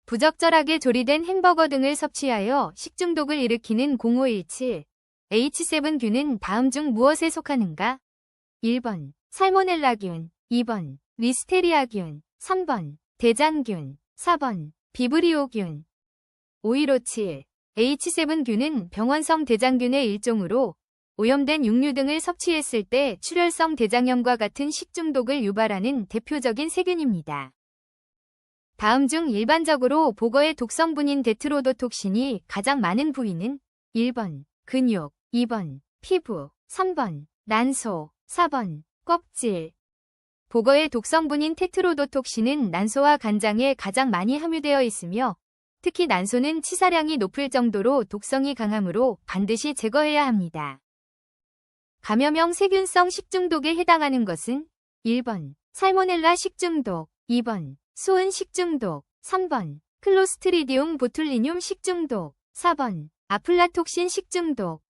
부적절하게 조리된 햄버거 등을 섭취하여 식중독을 일으키는 0517 H7균은 다음 중 무엇에 속하는가? 1번 살모넬라균, 2번 리스테리아균, 3번 대장균, 4번 비브리오균. 5157 H7균은 병원성 대장균의 일종으로 오염된 육류 등을 섭취했을 때 출혈성 대장염과 같은 식중독을 유발하는 대표적인 세균입니다. 다음 중 일반적으로 보거의 독성분인 데트로도톡신이 가장 많은 부위는 1번 근육, 2번 피부, 3번 난소, 4번 껍질. 보거의 독성분인 테트로도톡신은 난소와 간장에 가장 많이 함유되어 있으며 특히 난소는 치사량이 높을 정도로 독성이 강하므로 반드시 제거해야 합니다. 감염형 세균성 식중독에 해당하는 것은 1번 살모넬라 식중독, 2번 수은 식중독, 3번 클로스트리디움 보툴리뇽 식중독, 4번 아플라톡신 식중독.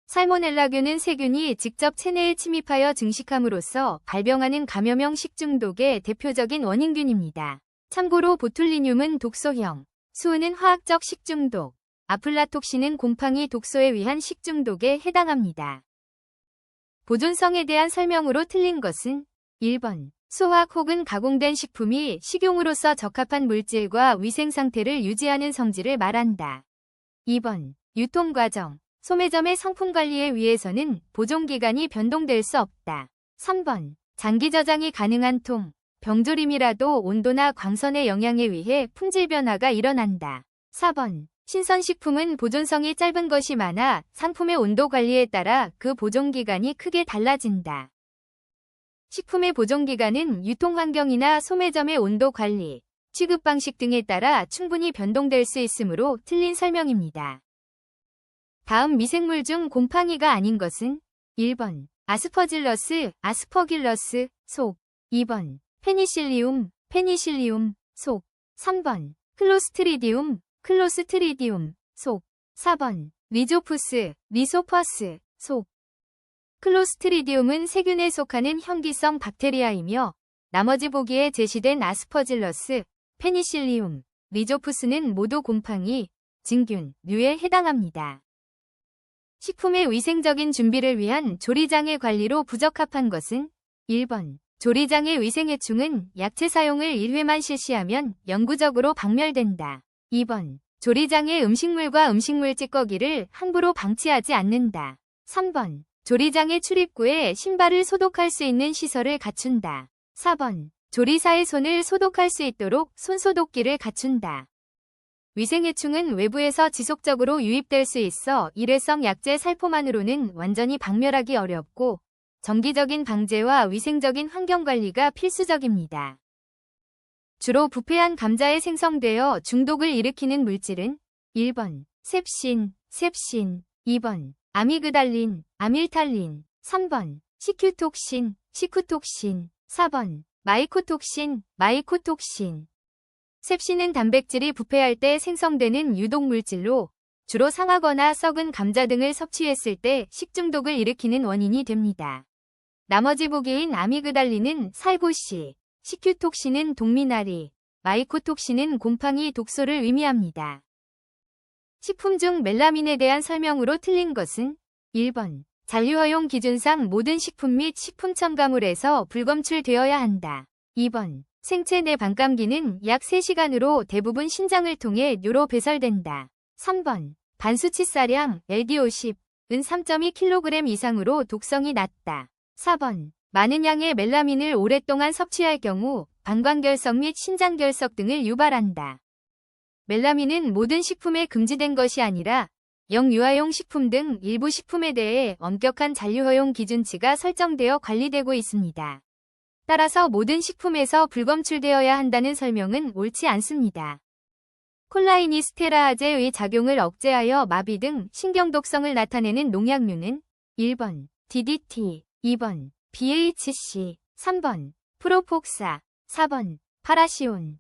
살모넬라균은 세균이 직접 체내에 침입하여 증식함으로써 발병하는 감염형 식중독의 대표적인 원인균입니다. 참고로 보툴리뇽은 독소형, 수은은 화학적 식중독, 아플라톡신은 곰팡이 독소에 의한 식중독에 해당합니다. 보존성에 대한 설명으로 틀린 것은 1번 수확 혹은 가공된 식품이 식용으로서 적합한 물질과 위생 상태를 유지하는 성질을 말한다. 2번 유통과정, 소매점의 상품 관리에 의해서는 보존기간이 변동될 수 없다. 3번 장기 저장이 가능한 통, 병조림이라도 온도나 광선의 영향에 의해 품질 변화가 일어난다. 4번 신선식품은 보존성이 짧은 것이 많아 상품의 온도 관리에 따라 그 보존기간이 크게 달라진다. 식품의 보존기간은 유통환경이나 소매점의 온도 관리, 취급 방식 등에 따라 충분히 변동될 수 있으므로 틀린 설명입니다. 다음 미생물 중 곰팡이가 아닌 것은 1번 아스퍼질러스, 아스퍼길러스, 속, 2번 페니실리움, 속, 3번 클로스트리디움, 클로스트리디움, 속, 4번 리조푸스, 리소퍼스, 속. 클로스트리디움은 세균에 속하는 현기성 박테리아이며 나머지 보기에 제시된 아스퍼질러스, 페니실리움, 리조푸스는 모두 곰팡이, 진균류에 해당합니다. 식품의 위생적인 준비를 위한 조리장의 관리로 부적합한 것은 1번 조리장의 위생해충은 약체 사용을 1회만 실시하면 영구적으로 박멸된다. 2번 조리장의 음식물과 음식물 찌꺼기를 함부로 방치하지 않는다. 3번 조리장의 출입구에 신발을 소독할 수 있는 시설을 갖춘다. 4번 조리사의 손을 소독할 수 있도록 손소독기를 갖춘다. 위생해충은 외부에서 지속적으로 유입될 수 있어 일회성 약제 살포만으로는 완전히 박멸하기 어렵고 정기적인 방제와 위생적인 환경관리가 필수적입니다. 주로 부패한 감자에 생성되어 중독을 일으키는 물질은 1번 셉신, 2번 아미그달린, 아밀탈린, 3번 시큐톡신, 시쿠톡신, 4번 마이코톡신, 마이코톡신. 셉신은 단백질이 부패할 때 생성되는 유독물질로 주로 상하거나 썩은 감자 등을 섭취했을 때 식중독을 일으키는 원인이 됩니다. 나머지 보기인 아미그달린은 살구씨, 시큐톡신은 동미나리, 마이코톡신은 곰팡이 독소를 의미합니다. 식품 중 멜라민에 대한 설명으로 틀린 것은 1번 잔류허용 기준상 모든 식품 및 식품 첨가물에서 불검출되어야 한다. 2번 생체 내 반감기는 약 3시간으로 대부분 신장을 통해 뇌로 배설된다. 3번 반수치사량 LD50은 3.2kg 이상으로 독성이 낮다. 4번 많은 양의 멜라민을 오랫동안 섭취할 경우 방광결석 및 신장결석 등을 유발한다. 멜라민은 모든 식품에 금지된 것이 아니라 영유아용 식품 등 일부 식품에 대해 엄격한 잔류허용 기준치가 설정되어 관리되고 있습니다. 따라서 모든 식품에서 불검출되어야 한다는 설명은 옳지 않습니다. 콜라인이 스테라아제의 작용을 억제하여 마비 등 신경독성을 나타내는 농약류는 1번 DDT, 2번 BHC, 3번 프로폭사, 4번 파라시온.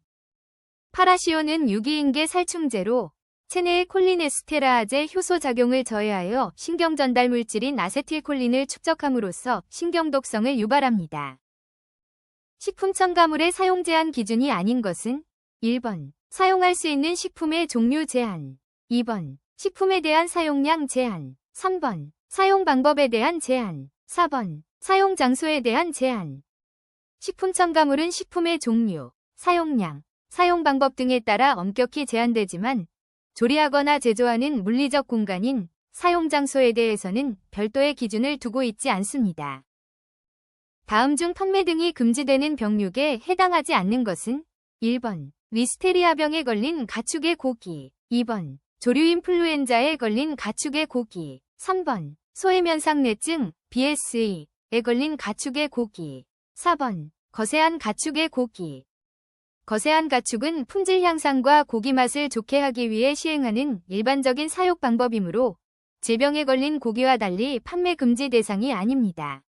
파라시온은 유기인계 살충제로 체내의 콜린에스테라아제 효소 작용을 저해하여 신경전달 물질인 아세틸콜린을 축적함으로써 신경독성을 유발합니다. 식품 첨가물의 사용 제한 기준이 아닌 것은 1번. 사용할 수 있는 식품의 종류 제한. 2번. 식품에 대한 사용량 제한. 3번. 사용 방법에 대한 제한. 4번. 사용 장소에 대한 제한. 식품 첨가물은 식품의 종류, 사용량, 사용 방법 등에 따라 엄격히 제한되지만 조리하거나 제조하는 물리적 공간인 사용 장소에 대해서는 별도의 기준을 두고 있지 않습니다. 다음 중 판매 등이 금지되는 병육에 해당하지 않는 것은 1번. 리스테리아병에 걸린 가축의 고기. 2번. 조류 인플루엔자에 걸린 가축의 고기. 3번. 소해면상뇌증 BSE에 걸린 가축의 고기. 4번. 거세한 가축의 고기. 거세한 가축은 품질 향상과 고기 맛을 좋게 하기 위해 시행하는 일반적인 사육 방법이므로 질병에 걸린 고기와 달리 판매 금지 대상이 아닙니다.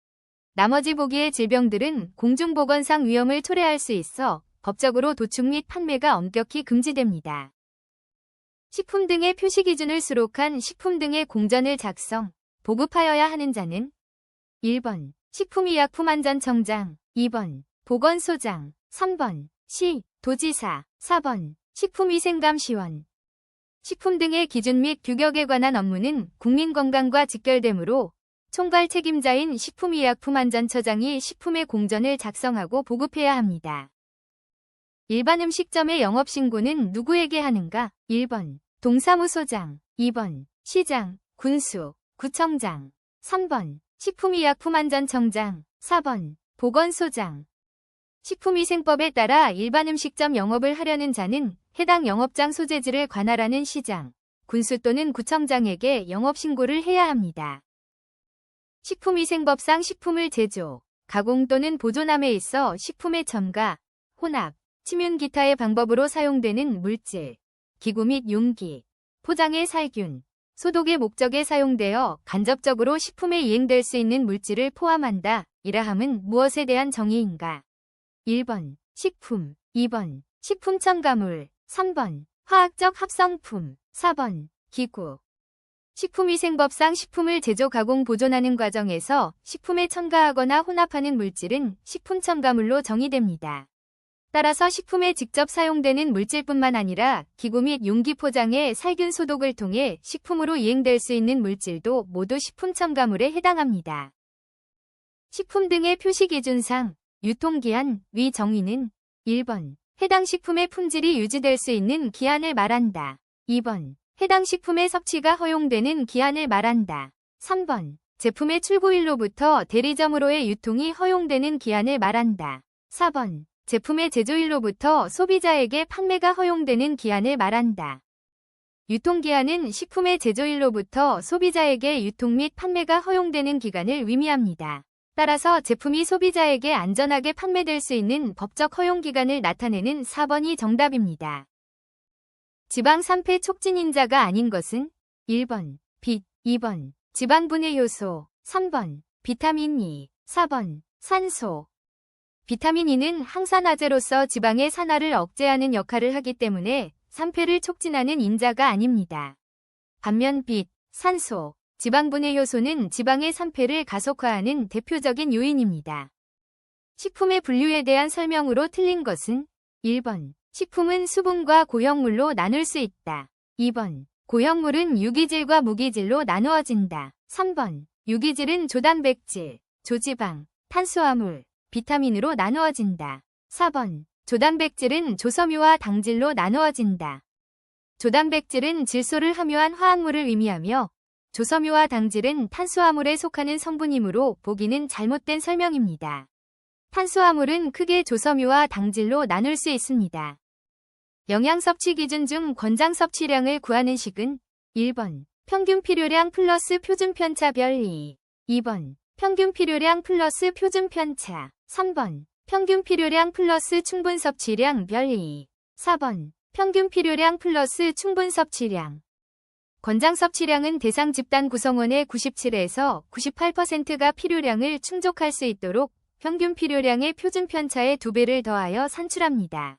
나머지 보기의 질병들은 공중보건상 위험을 초래할 수 있어 법적으로 도축 및 판매가 엄격히 금지됩니다. 식품 등의 표시 기준을 수록한 식품 등의 공전을 작성, 보급하여야 하는 자는 1번. 식품의약품안전청장. 2번. 보건소장. 3번. 시, 도지사. 4번. 식품위생감시원. 식품 등의 기준 및 규격에 관한 업무는 국민건강과 직결되므로 총괄 책임자인 식품의약품안전처장이 식품의 공전을 작성하고 보급해야 합니다. 일반 음식점의 영업신고는 누구에게 하는가? 1번. 동사무소장. 2번. 시장, 군수, 구청장. 3번. 식품의약품안전청장. 4번. 보건소장. 식품위생법에 따라 일반 음식점 영업을 하려는 자는 해당 영업장 소재지를 관할하는 시장, 군수 또는 구청장에게 영업신고를 해야 합니다. 식품위생법상 식품을 제조, 가공 또는 보존함에 있어 식품의 첨가, 혼합, 침윤 기타의 방법으로 사용되는 물질, 기구 및 용기, 포장의 살균, 소독의 목적에 사용되어 간접적으로 식품에 이행될 수 있는 물질을 포함한다. 이라함은 무엇에 대한 정의인가? 1번. 식품. 2번. 식품 첨가물. 3번. 화학적 합성품. 4번. 기구. 식품위생법상 식품을 제조, 가공, 보존하는 과정에서 식품에 첨가하거나 혼합하는 물질은 식품 첨가물로 정의됩니다. 따라서 식품에 직접 사용되는 물질뿐만 아니라 기구 및 용기 포장의 살균 소독을 통해 식품으로 이행될 수 있는 물질도 모두 식품 첨가물에 해당합니다. 식품 등의 표시 기준상 유통기한 위 정의는 1번. 해당 식품의 품질이 유지될 수 있는 기한을 말한다. 2번. 해당 식품의 섭취가 허용되는 기한을 말한다. 3번. 제품의 출고일로부터 대리점으로의 유통이 허용되는 기한을 말한다. 4번. 제품의 제조일로부터 소비자에게 판매가 허용되는 기한을 말한다. 유통기한은 식품의 제조일로부터 소비자에게 유통 및 판매가 허용되는 기간을 의미합니다. 따라서 제품이 소비자에게 안전하게 판매될 수 있는 법적 허용기간을 나타내는 4번이 정답입니다. 지방 산패 촉진인자가 아닌 것은 1번. 빛. 2번. 지방분해 효소. 3번. 비타민 E. 4번. 산소. 비타민 E는 항산화제로서 지방의 산화를 억제하는 역할을 하기 때문에 산패를 촉진하는 인자가 아닙니다. 반면 빛, 산소, 지방분해 효소는 지방의 산패를 가속화하는 대표적인 요인입니다. 식품의 분류에 대한 설명으로 틀린 것은 1번. 식품은 수분과 고형물로 나눌 수 있다. 2번. 고형물은 유기질과 무기질로 나누어진다. 3번. 유기질은 조단백질, 조지방, 탄수화물, 비타민으로 나누어진다. 4번. 조단백질은 조섬유와 당질로 나누어진다. 조단백질은 질소를 함유한 화학물을 의미하며 조섬유와 당질은 탄수화물에 속하는 성분이므로 보기는 잘못된 설명입니다. 탄수화물은 크게 조섬유와 당질로 나눌 수 있습니다. 영양 섭취 기준 중 권장 섭취량을 구하는 식은 1번. 평균 필요량 플러스 표준 편차 별 2. 2번. 평균 필요량 플러스 표준 편차. 3번. 평균 필요량 플러스 충분 섭취량 별 2. 4번. 평균 필요량 플러스 충분 섭취량. 권장 섭취량은 대상 집단 구성원의 97에서 98%가 필요량을 충족할 수 있도록 평균 필요량의 표준 편차의 2배를 더하여 산출합니다.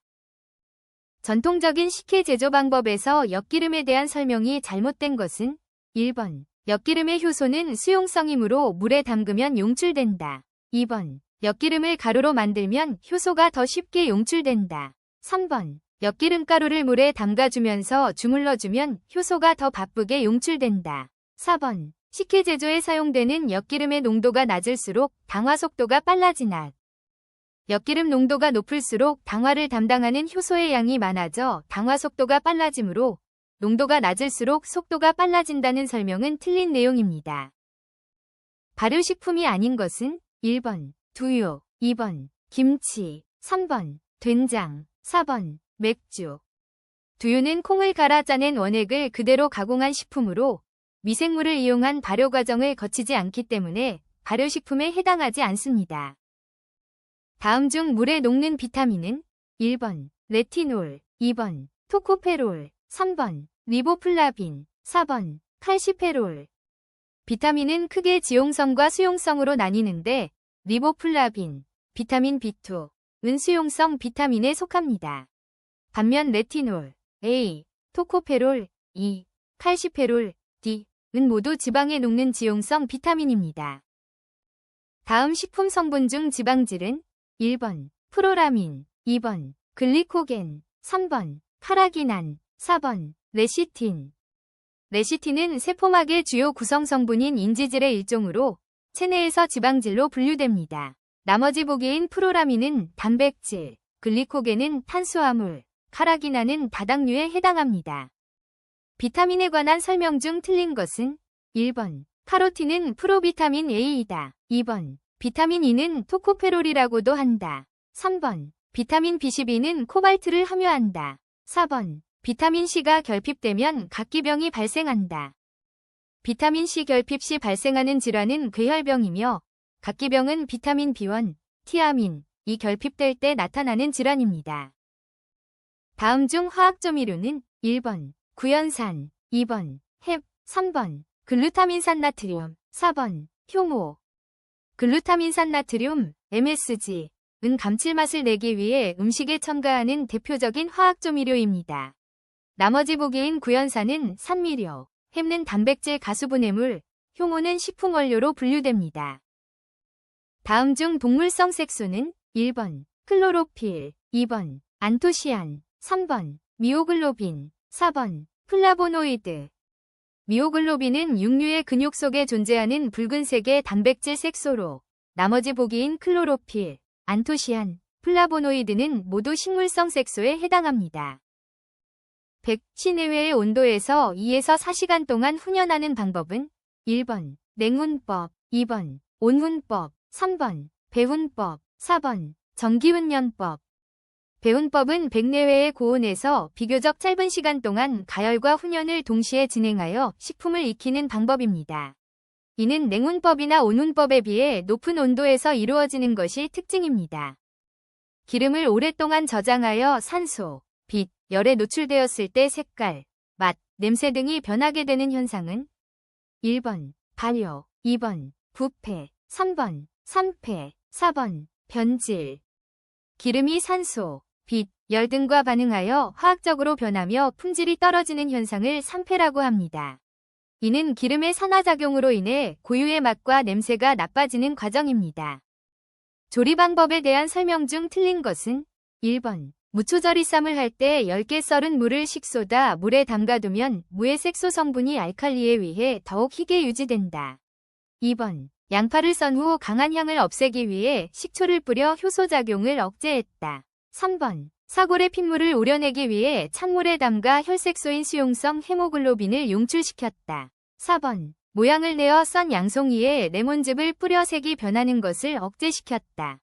전통적인 식혜 제조 방법에서 엿기름에 대한 설명이 잘못된 것은 1번. 엿기름의 효소는 수용성이므로 물에 담그면 용출된다. 2번. 엿기름을 가루로 만들면 효소가 더 쉽게 용출된다. 3번. 엿기름가루를 물에 담가주면서 주물러주면 효소가 더 바쁘게 용출된다. 4번. 식혜 제조에 사용되는 엿기름의 농도가 낮을수록 당화 속도가 빨라지나. 엿기름 농도가 높을수록 당화를 담당하는 효소의 양이 많아져 당화 속도가 빨라지므로 농도가 낮을수록 속도가 빨라진다는 설명은 틀린 내용입니다. 발효식품이 아닌 것은 1번 두유, 2번 김치, 3번 된장, 4번 맥주. 두유는 콩을 갈아 짜낸 원액을 그대로 가공한 식품으로 미생물을 이용한 발효 과정을 거치지 않기 때문에 발효식품에 해당하지 않습니다. 다음 중 물에 녹는 비타민은 1번 레티놀, 2번 토코페롤, 3번 리보플라빈, 4번 칼시페롤. 비타민은 크게 지용성과 수용성으로 나뉘는데 리보플라빈, 비타민 B2은 수용성 비타민에 속합니다. 반면 레티놀, A, 토코페롤, E, 칼시페롤, D은 모두 지방에 녹는 지용성 비타민입니다. 다음 식품 성분 중 지방질은 1번 프로라민, 2번 글리코겐, 3번 카라기난, 4번 레시틴. 레시틴은 세포막의 주요 구성 성분인 인지질의 일종으로 체내에서 지방질로 분류됩니다. 나머지 보기인 프로라민은 단백질, 글리코겐은 탄수화물, 카라기난은 다당류에 해당합니다. 비타민에 관한 설명 중 틀린 것은 1번 카로틴은 프로비타민 A이다. 2번 비타민 E는 토코페롤이라고도 한다. 3번 비타민 B12는 코발트를 함유한다. 4번 비타민 C가 결핍되면 각기병이 발생한다. 비타민 C 결핍 시 발생하는 질환은 괴혈병이며 각기병은 비타민 B1, 티아민, 이 결핍될 때 나타나는 질환입니다. 다음 중 화학조미료는 1번 구연산, 2번 햅, 3번 글루타민산 나트륨, 4번 효모. 글루타민산 나트륨, MSG은 감칠맛을 내기 위해 음식에 첨가하는 대표적인 화학조미료입니다. 나머지 보기인 구연산은 산미료, 햅는 단백질 가수분해물, 효모는 식품원료로 분류됩니다. 다음 중 동물성 색소는 1번 클로로필, 2번 안토시안, 3번 미오글로빈, 4번 플라보노이드. 미오글로빈은 육류의 근육 속에 존재하는 붉은색의 단백질 색소로 나머지 보기인 클로로필, 안토시안, 플라보노이드는 모두 식물성 색소에 해당합니다. 100시 내외의 온도에서 2에서 4시간 동안 훈연하는 방법은 1번 냉훈법, 2번 온훈법, 3번 배훈법, 4번 전기훈연법. 배훈법은 100 내외의 고온에서 비교적 짧은 시간 동안 가열과 훈연을 동시에 진행하여 식품을 익히는 방법입니다. 이는 냉훈법이나 온훈법에 비해 높은 온도에서 이루어지는 것이 특징입니다. 기름을 오랫동안 저장하여 산소, 빛, 열에 노출되었을 때 색깔, 맛, 냄새 등이 변하게 되는 현상은 1번 발효, 2번 부패, 3번 산패, 4번 변질. 기름이 산소, 빛, 열 등과 반응하여 화학적으로 변하며 품질이 떨어지는 현상을 산패라고 합니다. 이는 기름의 산화작용으로 인해 고유의 맛과 냄새가 나빠지는 과정입니다. 조리 방법에 대한 설명 중 틀린 것은 1번 무초절이 쌈을 할 때 10개 썰은 물을 식소다 물에 담가두면 무의 색소 성분이 알칼리에 의해 더욱 희게 유지된다. 2번 양파를 썬 후 강한 향을 없애기 위해 식초를 뿌려 효소작용을 억제했다. 3번 사골의 핏물을 우려내기 위해 찬물에 담가 혈색소인 수용성 헤모글로빈을 용출시켰다. 4번 모양을 내어 썬 양송이에 레몬즙을 뿌려 색이 변하는 것을 억제시켰다.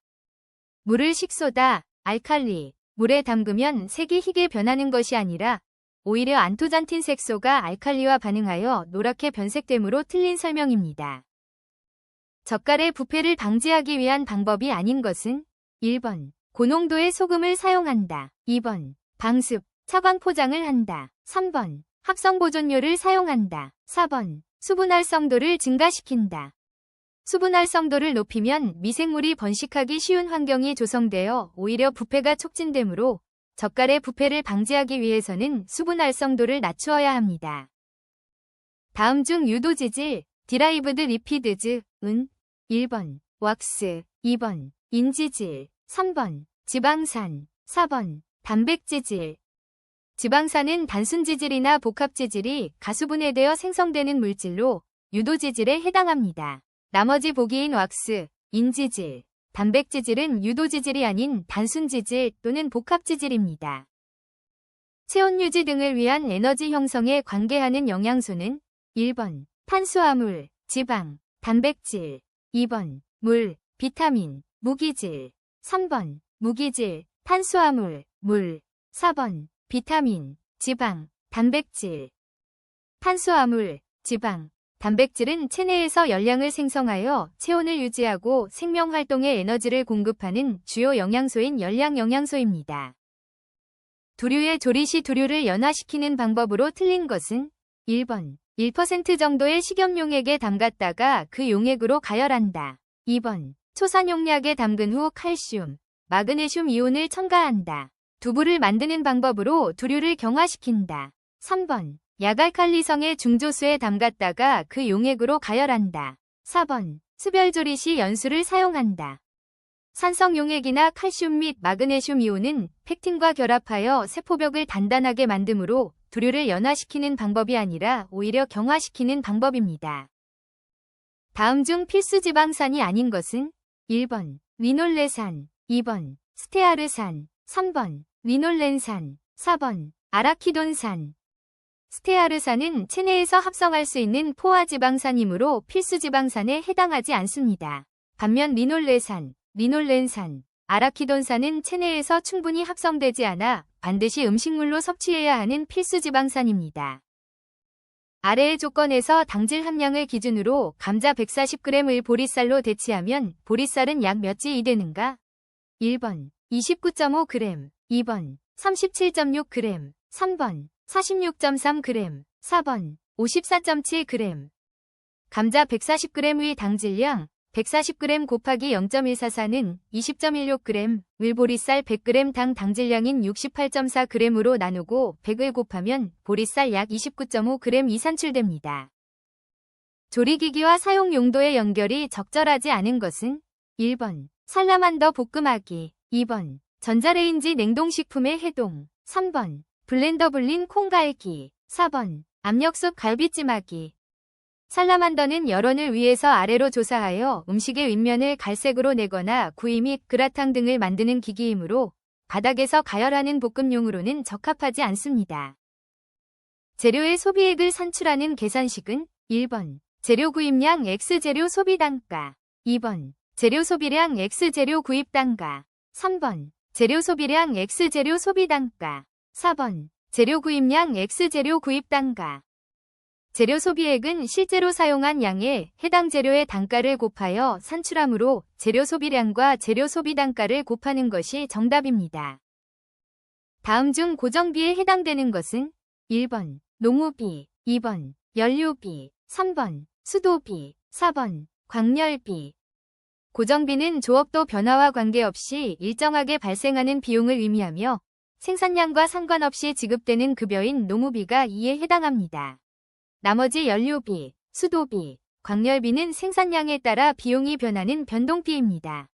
물을 식소다, 알칼리, 물에 담그면 색이 희게 변하는 것이 아니라 오히려 안토잔틴 색소가 알칼리와 반응하여 노랗게 변색되므로 틀린 설명입니다. 젓갈의 부패를 방지하기 위한 방법이 아닌 것은 1번 고농도의 소금을 사용한다. 2번 방습, 차광 포장을 한다. 3번 합성보존료를 사용한다. 4번 수분 활성도를 증가시킨다. 수분 활성도를 높이면 미생물이 번식하기 쉬운 환경이 조성되어 오히려 부패가 촉진되므로 젓갈의 부패를 방지하기 위해서는 수분 활성도를 낮추어야 합니다. 다음 중 유도지질, 디라이브드 리피드즈은 1번 왁스, 2번 인지질, 3번 지방산, 4번 단백지질. 지방산은 단순지질이나 복합지질이 가수분해되어 생성되는 물질로 유도지질에 해당합니다. 나머지 보기인 왁스, 인지질, 단백지질은 유도지질이 아닌 단순지질 또는 복합지질입니다. 체온 유지 등을 위한 에너지 형성에 관계하는 영양소는 1번 탄수화물, 지방, 단백질, 2번 물, 비타민, 무기질, 3번 무기질, 탄수화물, 물, 4번 비타민, 지방, 단백질. 탄수화물, 지방, 단백질은 체내에서 열량을 생성하여 체온을 유지하고 생명활동에 에너지를 공급하는 주요 영양소인 열량 영양소입니다. 두류의 조리 시 두류를 연화시키는 방법으로 틀린 것은 1번 1% 정도의 식염용액에 담갔다가 그 용액으로 가열한다. 2번 초산용약에 담근 후 칼슘, 마그네슘 이온을 첨가한다. 두부를 만드는 방법으로 두류를 경화시킨다. 3번 약알칼리성의 중조수에 담갔다가 그 용액으로 가열한다. 4번 수별조리 시 연수를 사용한다. 산성용액이나 칼슘 및 마그네슘 이온은 팩틴과 결합하여 세포벽을 단단하게 만드므로 두류를 연화시키는 방법이 아니라 오히려 경화시키는 방법입니다. 다음 중 필수 지방산이 아닌 것은 1번 리놀레산, 2번 스테아르산, 3번 리놀렌산, 4번 아라키돈산. 스테아르산은 체내에서 합성할 수 있는 포화지방산이므로 필수지방산에 해당하지 않습니다. 반면 리놀레산, 리놀렌산, 아라키돈산은 체내에서 충분히 합성되지 않아 반드시 음식물로 섭취해야 하는 필수지방산입니다. 아래의 조건에서 당질 함량을 기준으로 감자 140g을 보리쌀로 대체하면 보리쌀은 약 몇 g이 되는가? 1번 29.5g, 2번 37.6g, 3번 46.3g, 4번 54.7g. 감자 140g의 당질량 140g 곱하기 0.144는 20.16g, 물보리쌀 100g 당 당질량인 68.4g으로 나누고 100을 곱하면 보리쌀 약 29.5g이 산출됩니다. 조리기기와 사용 용도의 연결이 적절하지 않은 것은 1번 살라만더 볶음하기, 2번 전자레인지 냉동식품의 해동, 3번 블렌더 불린 콩 갈기, 4번 압력솥 갈비찜하기. 살라만더는 열원을 위해서 아래로 조사하여 음식의 윗면을 갈색으로 내거나 구이 및 그라탕 등을 만드는 기기이므로 바닥에서 가열하는 볶음용으로는 적합하지 않습니다. 재료의 소비액을 산출하는 계산식은 1번 재료 구입량 x 재료 소비 단가, 2번 재료 소비량 x 재료 구입 단가, 3번 재료 소비량 x 재료 소비 단가, 4번 재료 구입량 x 재료 구입 단가. 재료 소비액은 실제로 사용한 양에 해당 재료의 단가를 곱하여 산출하므로 재료 소비량과 재료 소비 단가를 곱하는 것이 정답입니다. 다음 중 고정비에 해당되는 것은 1번 농우비, 2번 연료비, 3번 수도비, 4번 광열비. 고정비는 조업도 변화와 관계없이 일정하게 발생하는 비용을 의미하며 생산량과 상관없이 지급되는 급여인 농우비가 이에 해당합니다. 나머지 연료비, 수도비, 광열비는 생산량에 따라 비용이 변하는 변동비입니다.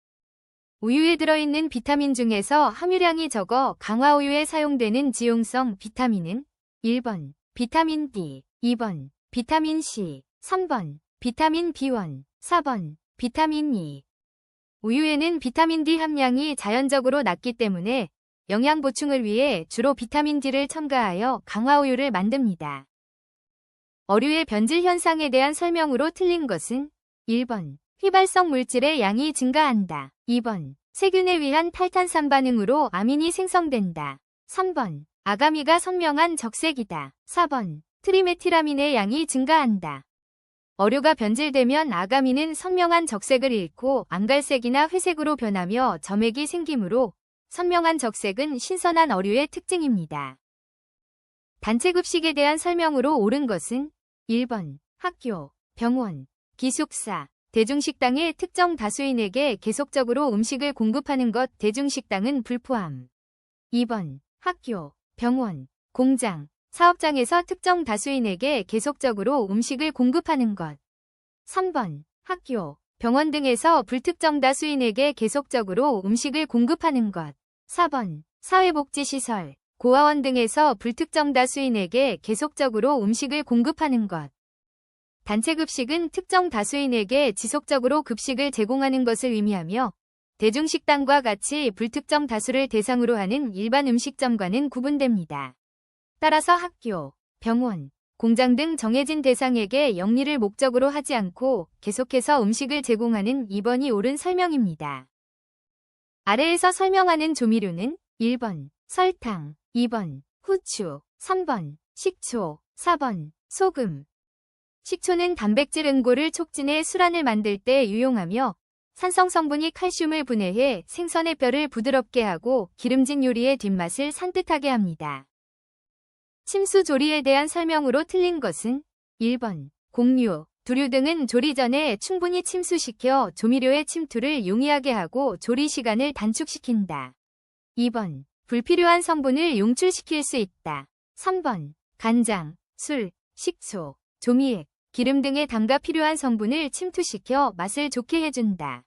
우유에 들어있는 비타민 중에서 함유량이 적어 강화우유에 사용되는 지용성 비타민은 1번 비타민 D, 2번 비타민 C, 3번 비타민 B1, 4번 비타민 E. 우유에는 비타민 D 함량이 자연적으로 낮기 때문에 영양 보충을 위해 주로 비타민 D를 첨가하여 강화우유를 만듭니다. 어류의 변질 현상에 대한 설명으로 틀린 것은 1번 휘발성 물질의 양이 증가한다, 2번 세균에 의한 탈탄산 반응으로 아민이 생성된다, 3번 아가미가 선명한 적색이다, 4번 트리메틸아민의 양이 증가한다. 어류가 변질되면 아가미는 선명한 적색을 잃고 암갈색이나 회색으로 변하며 점액이 생기므로 선명한 적색은 신선한 어류의 특징입니다. 단체급식에 대한 설명으로 옳은 것은 1번 학교, 병원, 기숙사, 대중식당의 특정 다수인에게 계속적으로 음식을 공급하는 것 대중식당은 불포함. 2번 학교, 병원, 공장, 사업장에서 특정 다수인에게 계속적으로 음식을 공급하는 것. 3번 학교, 병원 등에서 불특정 다수인에게 계속적으로 음식을 공급하는 것. 4번 사회복지시설, 고아원 등에서 불특정 다수인에게 계속적으로 음식을 공급하는 것. 단체급식은 특정 다수인에게 지속적으로 급식을 제공하는 것을 의미하며 대중식당과 같이 불특정 다수를 대상으로 하는 일반 음식점과는 구분됩니다. 따라서 학교, 병원, 공장 등 정해진 대상에게 영리를 목적으로 하지 않고 계속해서 음식을 제공하는 2번이 옳은 설명입니다. 아래에서 설명하는 조미료는 1번 설탕, 2번 후추, 3번 식초, 4번 소금. 식초는 단백질 응고를 촉진해 술안을 만들 때 유용하며 산성 성분이 칼슘을 분해해 생선의 뼈를 부드럽게 하고 기름진 요리의 뒷맛을 산뜻하게 합니다. 침수 조리에 대한 설명으로 틀린 것은 1번 곡류, 두류 등은 조리 전에 충분히 침수시켜 조미료의 침투를 용이하게 하고 조리 시간을 단축시킨다. 2번 불필요한 성분을 용출시킬 수 있다. 3번 간장, 술, 식초, 조미액, 기름 등에 담가 필요한 성분을 침투시켜 맛을 좋게 해준다.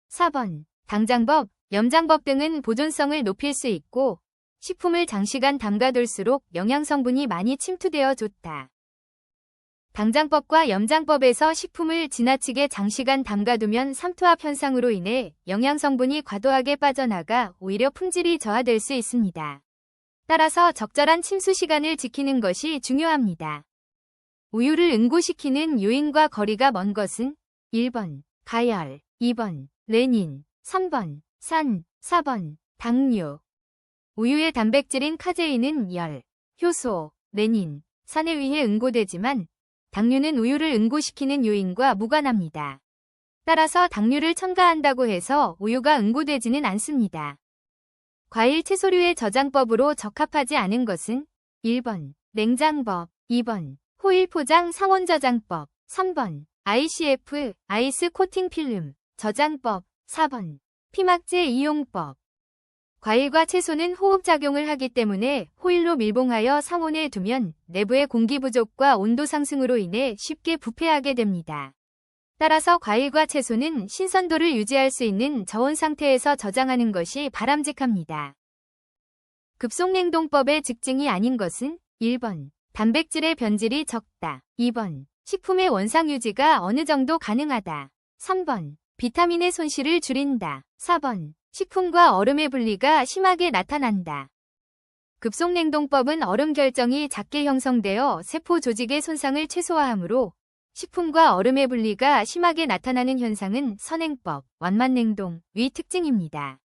4번 당장법, 염장법 등은 보존성을 높일 수 있고 식품을 장시간 담가둘수록 영양성분이 많이 침투되어 좋다. 당장법과 염장법에서 식품을 지나치게 장시간 담가두면 삼투압 현상으로 인해 영양성분이 과도하게 빠져나가 오히려 품질이 저하될 수 있습니다. 따라서 적절한 침수 시간을 지키는 것이 중요합니다. 우유를 응고시키는 요인과 거리가 먼 것은 1번 가열, 2번 레닌, 3번 산, 4번 당류. 우유의 단백질인 카제인은 열, 효소, 레닌, 산에 의해 응고되지만 당류는 우유를 응고시키는 요인과 무관합니다. 따라서 당류를 첨가한다고 해서 우유가 응고되지는 않습니다. 과일 채소류의 저장법으로 적합하지 않은 것은 1번 냉장법, 2번 호일 포장 상온 저장법, 3번 ICF 아이스 코팅 필름 저장법, 4번 피막제 이용법. 과일과 채소는 호흡작용을 하기 때문에 호일로 밀봉하여 상온에 두면 내부의 공기 부족과 온도 상승으로 인해 쉽게 부패하게 됩니다. 따라서 과일과 채소는 신선도를 유지할 수 있는 저온 상태에서 저장하는 것이 바람직합니다. 급속냉동법의 직증이 아닌 것은 1번 단백질의 변질이 적다, 2번 식품의 원상 유지가 어느 정도 가능하다, 3번 비타민의 손실을 줄인다, 4번 식품과 얼음의 분리가 심하게 나타난다. 급속냉동법은 얼음 결정이 작게 형성되어 세포 조직의 손상을 최소화하므로 식품과 얼음의 분리가 심하게 나타나는 현상은 선행법, 완만냉동, 위 특징입니다.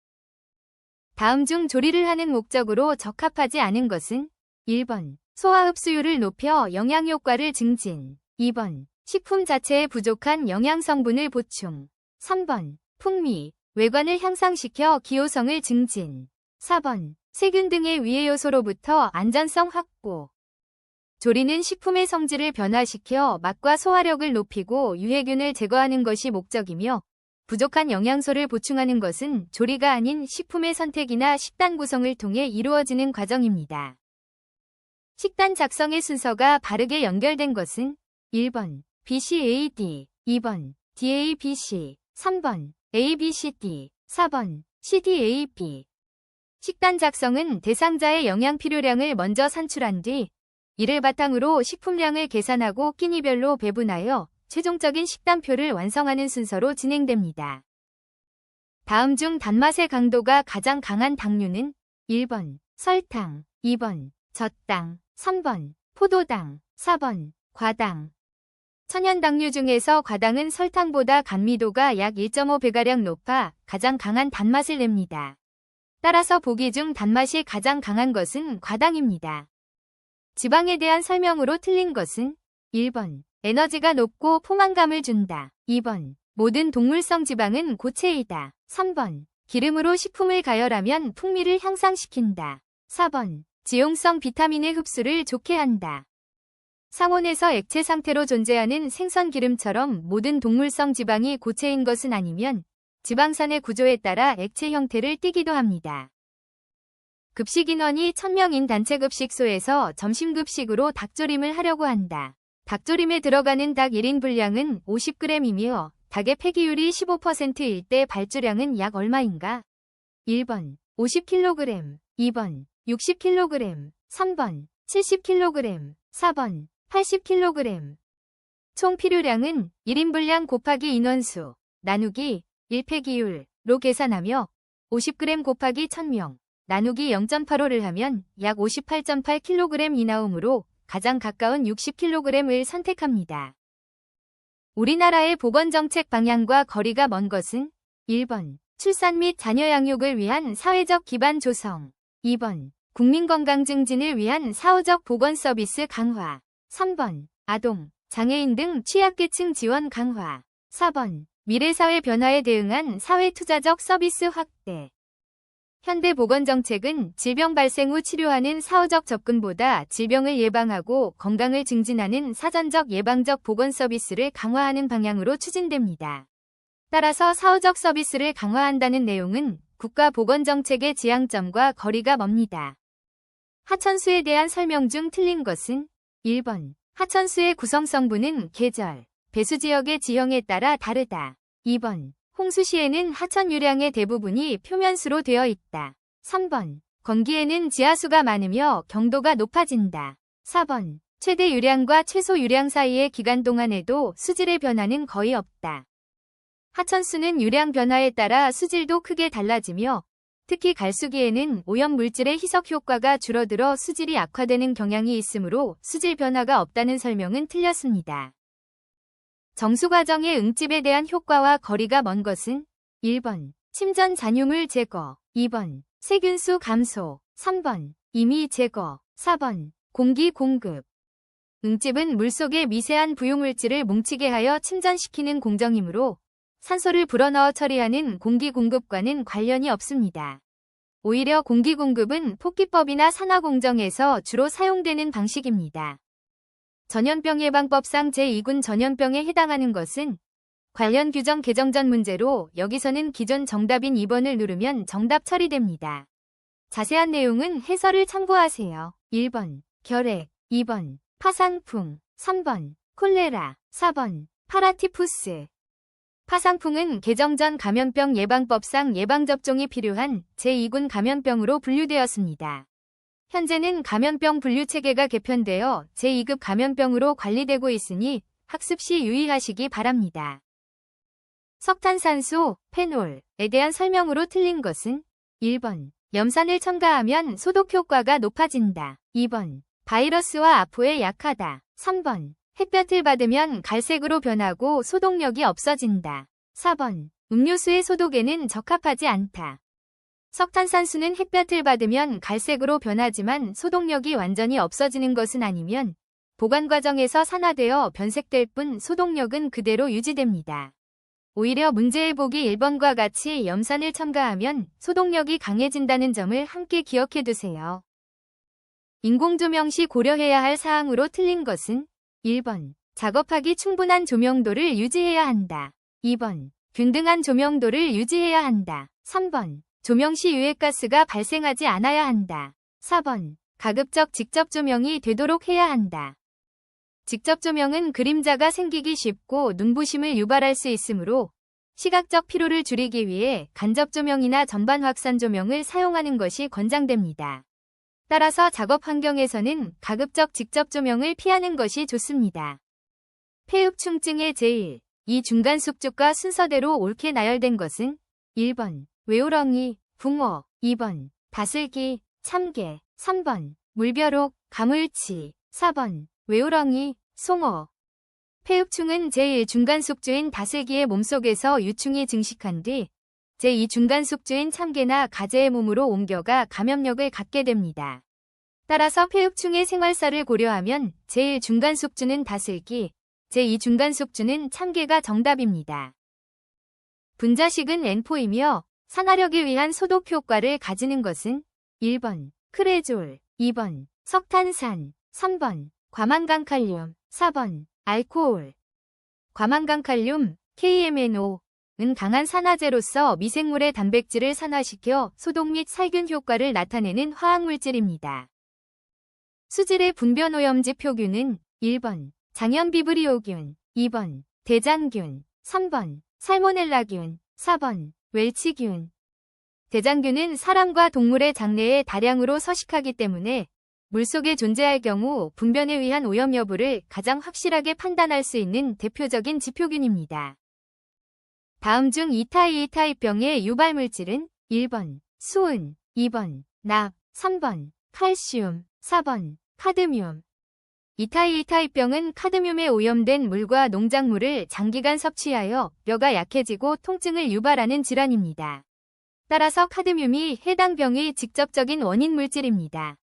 다음 중 조리를 하는 목적으로 적합하지 않은 것은 1번 소화 흡수율을 높여 영양 효과를 증진, 2번 식품 자체에 부족한 영양 성분을 보충, 3번 풍미, 외관을 향상시켜 기호성을 증진, 4번 세균 등의 위해 요소로부터 안전성 확보. 조리는 식품의 성질을 변화시켜 맛과 소화력을 높이고 유해균을 제거하는 것이 목적이며 부족한 영양소를 보충하는 것은 조리가 아닌 식품의 선택이나 식단 구성을 통해 이루어지는 과정입니다. 식단 작성의 순서가 바르게 연결된 것은 1번 BCAD, 2번 DABC, 3번 ABCD, 4번 CDAB. 식단 작성은 대상자의 영양 필요량을 먼저 산출한 뒤 이를 바탕으로 식품량을 계산하고 끼니별로 배분하여 최종적인 식단표를 완성하는 순서로 진행됩니다. 다음 중 단맛의 강도가 가장 강한 당류는 1번 설탕, 2번 젖당, 3번 포도당, 4번 과당. 천연당류 중에서 과당은 설탕보다 감미도가 약 1.5배가량 높아 가장 강한 단맛을 냅니다. 따라서 보기 중 단맛이 가장 강한 것은 과당입니다. 지방에 대한 설명으로 틀린 것은 1번 에너지가 높고 포만감을 준다, 2번 모든 동물성 지방은 고체이다, 3번 기름으로 식품을 가열하면 풍미를 향상시킨다, 4번 지용성 비타민의 흡수를 좋게 한다. 상온에서 액체 상태로 존재하는 생선 기름처럼 모든 동물성 지방이 고체인 것은 아니면 지방산의 구조에 따라 액체 형태를 띠기도 합니다. 급식 인원이 1000명인 단체급식소에서 점심급식으로 닭조림을 하려고 한다. 닭조림에 들어가는 닭 1인 분량은 50g이며 닭의 폐기율이 15%일 때 발주량은 약 얼마인가? 1번 50kg, 2번 60kg, 3번 70kg, 4번 80kg. 총 필요량은 1인 분량 곱하기 인원수 나누기 1폐기율로 계산하며 50g 곱하기 1000명 나누기 0.85를 하면 약 58.8kg이 나오므로 가장 가까운 60kg을 선택합니다. 우리나라의 보건정책 방향과 거리가 먼 것은 1번 출산 및 자녀 양육을 위한 사회적 기반 조성, 2번 국민 건강 증진을 위한 사후적 보건 서비스 강화, 3번 아동, 장애인 등 취약계층 지원 강화, 4번 미래 사회 변화에 대응한 사회투자적 서비스 확대. 현대 보건정책은 질병 발생 후 치료하는 사후적 접근보다 질병을 예방하고 건강을 증진하는 사전적 예방적 보건 서비스를 강화하는 방향으로 추진됩니다. 따라서 사후적 서비스를 강화한다는 내용은 국가 보건정책의 지향점과 거리가 멉니다. 하천수에 대한 설명 중 틀린 것은 1번 하천수의 구성성분은 계절, 배수지역의 지형에 따라 다르다. 2번 홍수 시에는 하천 유량의 대부분이 표면수로 되어 있다. 3번 건기에는 지하수가 많으며 경도가 높아진다. 4번 최대 유량과 최소 유량 사이의 기간 동안에도 수질의 변화는 거의 없다. 하천수는 유량 변화에 따라 수질도 크게 달라지며 특히 갈수기에는 오염물질의 희석 효과가 줄어들어 수질이 악화되는 경향이 있으므로 수질 변화가 없다는 설명은 틀렸습니다. 정수 과정의 응집에 대한 효과와 거리가 먼 것은 1번 침전 잔유물 제거, 2번 세균수 감소, 3번 임의 제거, 4번 공기 공급. 응집은 물속의 미세한 부유물질을 뭉치게 하여 침전시키는 공정이므로 산소를 불어넣어 처리하는 공기 공급과는 관련이 없습니다. 오히려 공기 공급은 폭기법이나 산하공정에서 주로 사용되는 방식입니다. 전염병 예방법상 제2군 전염병에 해당하는 것은 관련 규정 개정 전 문제로 여기서는 기존 정답인 2번을 누르면 정답 처리됩니다. 자세한 내용은 해설을 참고하세요. 1번 결핵, 2번 파상풍, 3번 콜레라, 4번 파라티푸스. 파상풍은 개정 전 감염병 예방법상 예방접종이 필요한 제2군 감염병으로 분류되었습니다. 현재는 감염병 분류체계가 개편되어 제2급 감염병으로 관리되고 있으니 학습 시 유의하시기 바랍니다. 석탄산소, 페놀에 대한 설명으로 틀린 것은 1번 염산을 첨가하면 소독 효과가 높아진다. 2번 바이러스와 아포에 약하다. 3번 햇볕을 받으면 갈색으로 변하고 소독력이 없어진다. 4번 음료수의 소독에는 적합하지 않다. 석탄산수는 햇볕을 받으면 갈색으로 변하지만 소독력이 완전히 없어지는 것은 아니면 보관 과정에서 산화되어 변색될 뿐 소독력은 그대로 유지됩니다. 오히려 문제의 보기 1번과 같이 염산을 첨가하면 소독력이 강해진다는 점을 함께 기억해 두세요. 인공조명 시 고려해야 할 사항으로 틀린 것은 1번 작업하기 충분한 조명도를 유지해야 한다. 2번 균등한 조명도를 유지해야 한다. 3번 조명 시 유해가스가 발생하지 않아야 한다. 4번 가급적 직접 조명이 되도록 해야 한다. 직접 조명은 그림자가 생기기 쉽고 눈부심을 유발할 수 있으므로 시각적 피로를 줄이기 위해 간접 조명이나 전반 확산 조명을 사용하는 것이 권장됩니다. 따라서 작업 환경에서는 가급적 직접 조명을 피하는 것이 좋습니다. 폐읍충증의 제1, 2 중간 숙주가 순서대로 옳게 나열된 것은 1번 외우렁이, 붕어, 2번 다슬기, 참개, 3번 물벼룩, 가물치, 4번 외우렁이, 송어. 폐읍충은 제1 중간 숙주인 다슬기의 몸속에서 유충이 증식한 뒤 제2 중간 숙주인 참개나 가재의 몸으로 옮겨가 감염력을 갖게 됩니다. 따라서 폐읍충의 생활사를 고려하면 제1 중간 숙주는 다슬기, 제2 중간 숙주는 참개가 정답입니다. 분자식은 N4이며 산화력을 위한 소독 효과를 가지는 것은 1번 크레졸, 2번 석탄산, 3번 과망간칼륨, 4번 알코올. 과망간칼륨, KMNO는 강한 산화제로서 미생물의 단백질을 산화시켜 소독 및 살균 효과를 나타내는 화학물질입니다. 수질의 분변오염지 표균은 1번 장염비브리오균, 2번 대장균, 3번 살모넬라균, 4번 웰치균. 대장균은 사람과 동물의 장내에 다량으로 서식하기 때문에 물속에 존재할 경우 분변에 의한 오염 여부를 가장 확실하게 판단할 수 있는 대표적인 지표균입니다. 다음 중 E타입병의 유발물질은 1번 수은, 2번 납, 3번 칼슘, 4번 카드뮴. E타입병은 카드뮴에 오염된 물과 농작물을 장기간 섭취하여 뼈가 약해지고 통증을 유발하는 질환입니다. 따라서 카드뮴이 해당 병의 직접적인 원인 물질입니다.